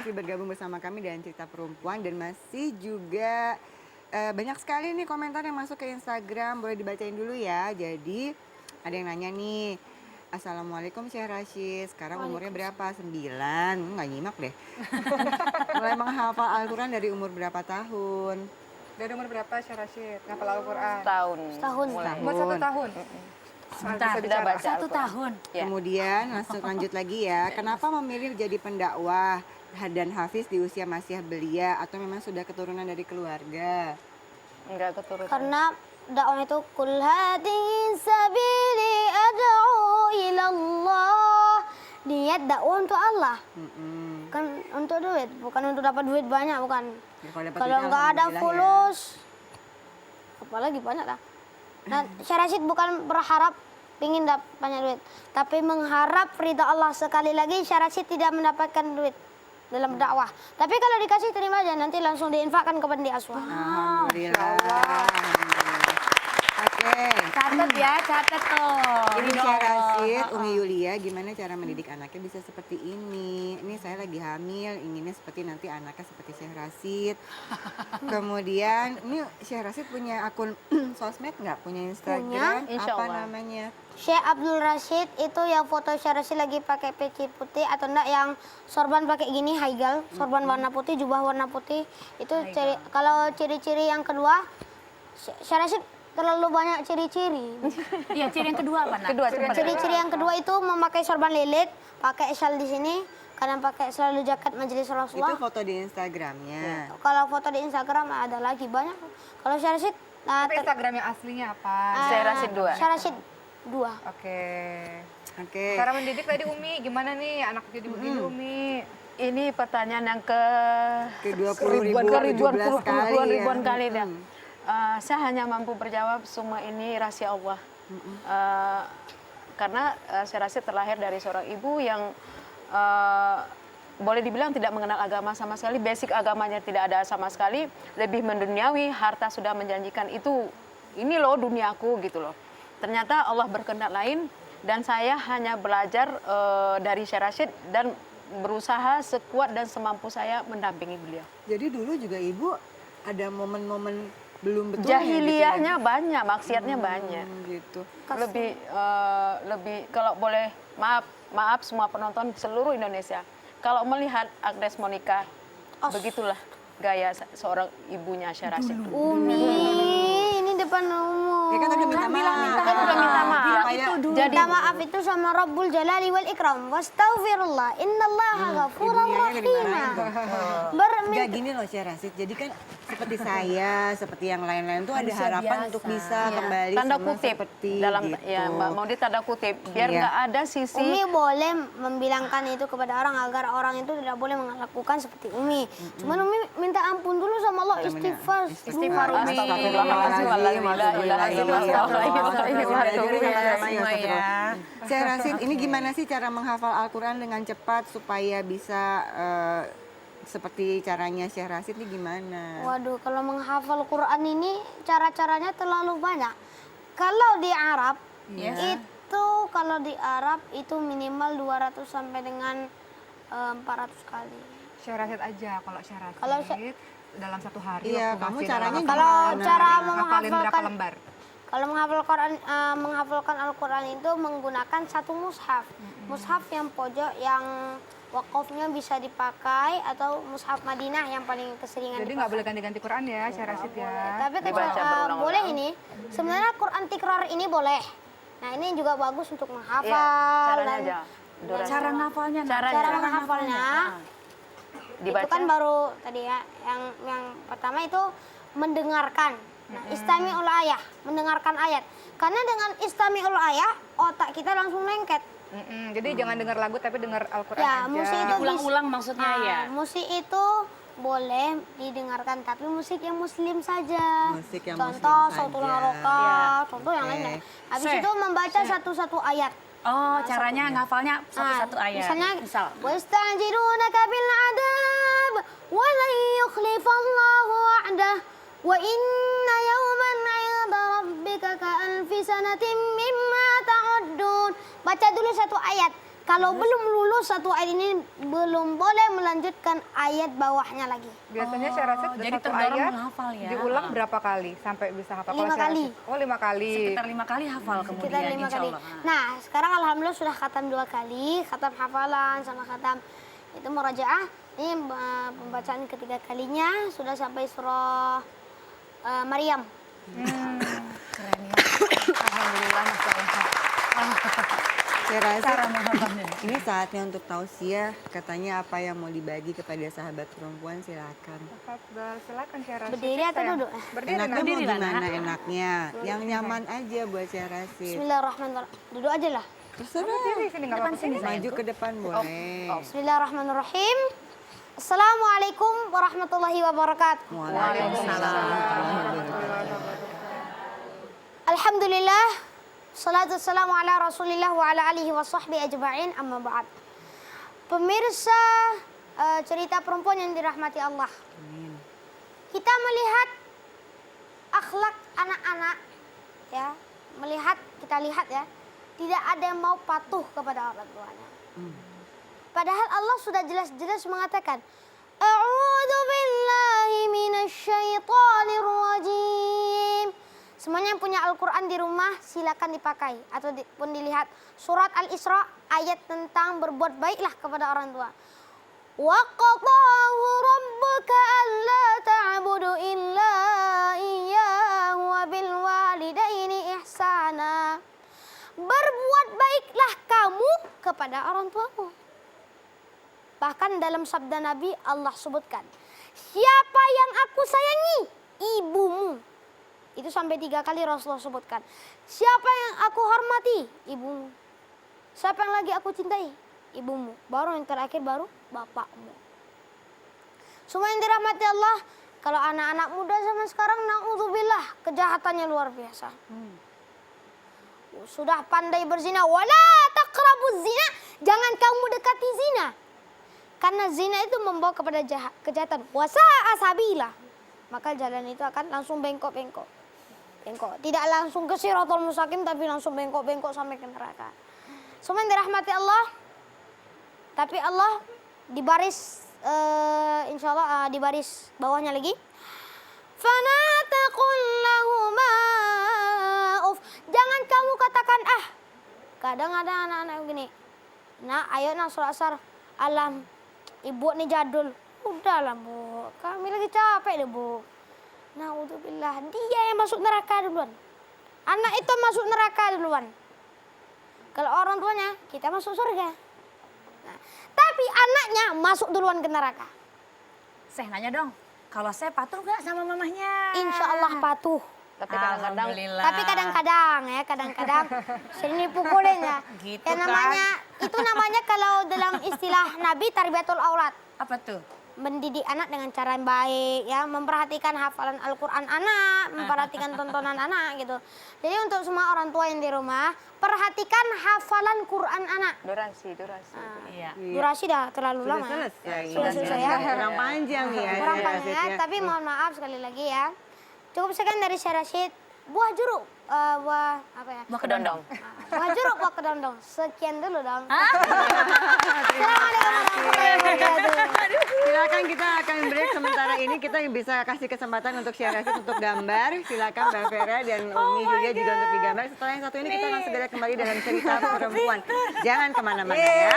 masih bergabung bersama kami dalam Cerita Perempuan dan masih juga banyak sekali nih komentar yang masuk ke Instagram. Boleh dibacain dulu ya. Jadi ada yang nanya nih. Assalamualaikum Syekh Rashid, sekarang umurnya berapa? 9, nggak nyimak deh. Mulai menghafal Al-Quran dari umur berapa tahun? Dari umur berapa Syekh Rashid ngapal Al-Quran? Setahun. Umur 1 tahun? Sebentar, Bisa bicara. 1 tahun. Ya. Kemudian lanjut lagi ya, kenapa memilih jadi pendakwah dan hafiz di usia masih belia atau memang sudah keturunan dari keluarga? Enggak keturunan. Karena dakwah itu kul hadhihi sabili ad'u ila Allah. Niat dakwah untuk Allah. Kan untuk duit, bukan untuk dapat duit banyak, bukan. Ya, dapat Kalau duitnya nggak ada alhamdulillah fulus, apalagi banyak lah. Nah, Syekh Rashid bukan berharap ingin dapat banyak duit, tapi mengharap ridha Allah. Sekali lagi Syekh Rashid tidak mendapatkan duit dalam dakwah. Tapi kalau dikasih terima aja, nanti langsung diinfakkan ke panti asuhan. Alhamdulillah. Oke. Catat ya, catat tuh. Ini Syekh Rashid, Umi Yulia, gimana cara mendidik anaknya bisa seperti ini? Ini saya lagi hamil, inginnya seperti nanti anaknya seperti Syekh Rashid. Kemudian, ini Syekh Rashid punya akun sosmed nggak? Punya Instagram? Insya Apa Allah. namanya? Syekh Abdul Rashid itu yang foto Syekh Rashid lagi pakai peci putih atau enggak yang sorban pakai gini haigal, sorban warna putih, jubah warna putih. Itu kalau ciri-ciri yang kedua, Syekh Rashid terlalu banyak ciri-ciri. Iya, ciri yang kedua apa, Nak? Ciri-ciri yang kedua itu memakai sorban lilit, pakai syal di sini, kadang pakai selalu jaket majelis Itu Rasulullah. foto di Instagramnya. Kalau foto di Instagram ada lagi banyak. Kalau Syekh Rashid, Tapi Instagram yang aslinya apa? Syekh Rashid 2. Syekh Rashid 2. Oke. Oke. Cara mendidik tadi Umi, gimana nih anak jadi begini Umi? Ini pertanyaan yang ke Ke 20 ribuan, ribu, 17 puluhan kali ribuan ya. kali dah. Saya hanya mampu berjawab semua ini rahasia Allah. Karena Syekh Rashid terlahir dari seorang ibu yang boleh dibilang tidak mengenal agama sama sekali, basic agamanya tidak ada sama sekali, lebih menduniawi, harta sudah menjanjikan itu, ini loh duniaku gitu loh. Ternyata Allah berkehendak lain dan saya hanya belajar dari Syekh Rashid dan berusaha sekuat dan semampu saya mendampingi beliau. Jadi dulu juga Ibu ada momen-momen belum betul Jahiliyahnya banyak, maksiatnya banyak. gitu. Lebih kalau boleh maaf semua penonton seluruh Indonesia. Kalau melihat Agnes Monica, begitulah gaya seorang ibunya Syekh Rashid. Umi, ini depan umum. Ya kan udah minta maaf. Kan udah minta maaf. Jadi minta maaf itu sama Rabbul Jalali wal Ikram. Wastaghfirullah. Innallaha ghafurur rahim. Enggak gini loh Syekh Rashid. Jadi kan seperti saya, seperti yang lain-lain tuh ada harapan untuk bisa kembali Tanda sama kutip seperti dalam gitu. ya Mbak mau ditanda kutip biar Iya. nggak ada sisi Umi boleh membilangkan itu kepada orang agar orang itu tidak boleh melakukan seperti Umi. Cuman Umi minta ampun dulu sama Allah, istighfar. Istighfar Umi. Syekh Rashid, ini gimana sih cara menghafal Al-Quran dengan cepat supaya bisa seperti caranya Syekh Rashid ini gimana? Waduh, kalau menghafal Quran ini cara-caranya terlalu banyak. Kalau di Arab itu minimal 200 sampai dengan 400 kali. Syekh Rashid aja, kalau Syekh Kalau Rashid dalam 1 hari. Iya, waktu kamu masih caranya dalam Kalau sehari, cara ngafalin berapa menghafalkan lembar? Kalau menghafalkan Al-Quran itu menggunakan satu mushaf. Mushaf yang pojok yang wakafnya bisa dipakai atau mushaf Madinah yang paling keseringan Jadi nggak boleh ganti-ganti Quran ya Syekh Rashid ya? Tapi Dibaca berulang-ulang. boleh ini. Sebenarnya Quran tikrar ini boleh. Nah, ini juga bagus untuk menghafal. caranya aja. Cara ngafalnya, Nak. Cara menghafalnya Dibaca. itu kan baru tadi ya. Yang pertama itu mendengarkan. Nah, istami'ul ayah, mendengarkan ayat. Karena dengan istami'ul ayah, otak kita langsung lengket. Jadi jangan dengar lagu tapi dengar Al-Quran Ya, aja. musik itu Ulang-ulang maksudnya ya. Musik itu boleh didengarkan, tapi musik yang muslim saja. Musik yang contoh muslim Sautul saja. Harokah, contoh yang Oke. lainnya. Habis Syekh, itu membaca satu-satu ayat. Oh, caranya ngafalnya satu-satu ayat. Misalnya, Misal. وَيَسْتَعْجِلُونَكَ بِالْعَذَابِ وَلَنْ يُخْلِفَ اللَّهُ وَعْدَهُ وَإِنَّ يَوْمًا عِندَ رَبِّكَ كَأَلْفِ سَنَةٍ مِّمَّا تَعُدُّونَ. Baca dulu satu ayat. Kalau belum lulus satu ayat ini belum boleh melanjutkan ayat bawahnya lagi. Biasanya Syekh Rashid jadi satu terdorong ayat menghafal ya. diulang berapa kali sampai bisa hafal? 5 Kalau Syekh kali. Rashid- Oh 5 kali. Sekitar 5 kali hafal kemudian Sekitar 5 insya kali. Allah. Nah, sekarang alhamdulillah sudah khatam 2 kali, khatam hafalan sama khatam itu murajaah. Ini pembacaan ketiga kalinya sudah sampai surah Maryam. Keren ya. Alhamdulillah, Masya Allah. Saya rasa Cara menghafalnya. ini saatnya untuk tausiah. Katanya apa yang mau dibagi kepada sahabat perempuan, silakan. Tafadhol, silakan Syekh Rashid. Berdiri atau Sayang. duduk? Berdiri. Enaknya Nak. mau Berdiri lah, gimana Nak. enaknya? Yang nyaman aja buat Syekh Rashid. Bismillahirrahmanirrahim. Duduk aja lah. Terserah. Berdiri sini nggak apa-apa sini. Maju ke depan boleh. Bismillahirrahmanirrahim. Assalamualaikum warahmatullahi wabarakatuh. Waalaikumsalam. Alhamdulillah. Salatu wassalamu ala rasulillah wa ala alihi wa sahbihi ajma'in amma ba'd. Pemirsa cerita perempuan yang dirahmati Allah. Kita melihat akhlak anak-anak ya, kita lihat ya, tidak ada yang mau patuh kepada orang tuanya. Padahal Allah sudah jelas-jelas mengatakan, A'udzu billahi minasyaitonir rajim. Semuanya yang punya Al-Quran di rumah silakan dipakai atau pun dilihat surat Al-Isra ayat tentang berbuat baiklah kepada orang tua. Wa qadahu rabbuka alla ta'budu illa iyyahu wa bil walidaini ihsana. Berbuat baiklah kamu kepada orang tuamu. Bahkan dalam sabda Nabi Allah sebutkan, siapa yang aku sayangi? Ibumu. Itu sampai 3 kali Rasulullah sebutkan. Siapa yang aku hormati? Ibumu. Siapa yang lagi aku cintai? Ibumu. Baru yang terakhir baru bapakmu. Semua yang dirahmati Allah, kalau anak-anak muda zaman sekarang, na'udzubillah, kejahatannya luar biasa. Sudah pandai berzina, wala taqrabuz zina, jangan kamu dekati zina. Karena zina itu membawa kepada kejahatan. Wasa'a sabila. Maka jalan itu akan langsung bengkok-bengkok. Tidak langsung ke Shirathul Mustaqim, tapi langsung bengkok-bengkok sampai ke neraka. Semua yang dirahmati Allah, tapi Allah di baris, insya Allah di baris bawahnya lagi. Fala taqul lahuma uf. Jangan kamu katakan Kadang ada anak-anak begini. Nah, ayo nak surat asar. Alam, ibu nih jadul. Udahlah bu, kami lagi capek deh bu. Na'udzubillah, dia yang masuk neraka duluan. Anak itu masuk neraka duluan. Kalau orang tuanya, kita masuk surga. Nah, tapi anaknya masuk duluan ke neraka. Saya nanya dong, kalau saya patuh nggak sama mamahnya? Insya Allah patuh. Tapi kadang-kadang Alhamdulillah. Tapi kadang-kadang sering dipukulin ya. Gitu Ya namanya, itu namanya kalau dalam istilah Nabi tarbiyatul aurat. Apa tuh? Mendidik anak dengan cara yang baik ya, memperhatikan hafalan Al-Qur'an anak, memperhatikan tontonan anak gitu. Jadi untuk semua orang tua yang di rumah, perhatikan hafalan Quran anak. durasi. Iya. Durasi dah terlalu Sudah lama. selesai. Sudah selesai ya. Kurang panjang ya. Kurang Syekh panjang ya, Rashid, tapi mohon maaf sekali lagi ya. Cukup sekian dari Syekh Rashid. Buah jeruk, buah apa ya? Mau kedondong. Buah jeruk, buah kedondong. Sekian dulu dong. Assalamualaikum warahmatullahi wabarakatuh. Silakan, kita akan break sementara ini. Kita bisa kasih kesempatan untuk Syekh Rashid untuk gambar. Silakan Mbak Vera dan Umi juga untuk digambar. Setelah yang satu ini kita akan segera kembali dalam cerita perempuan. Jangan kemana-mana ya.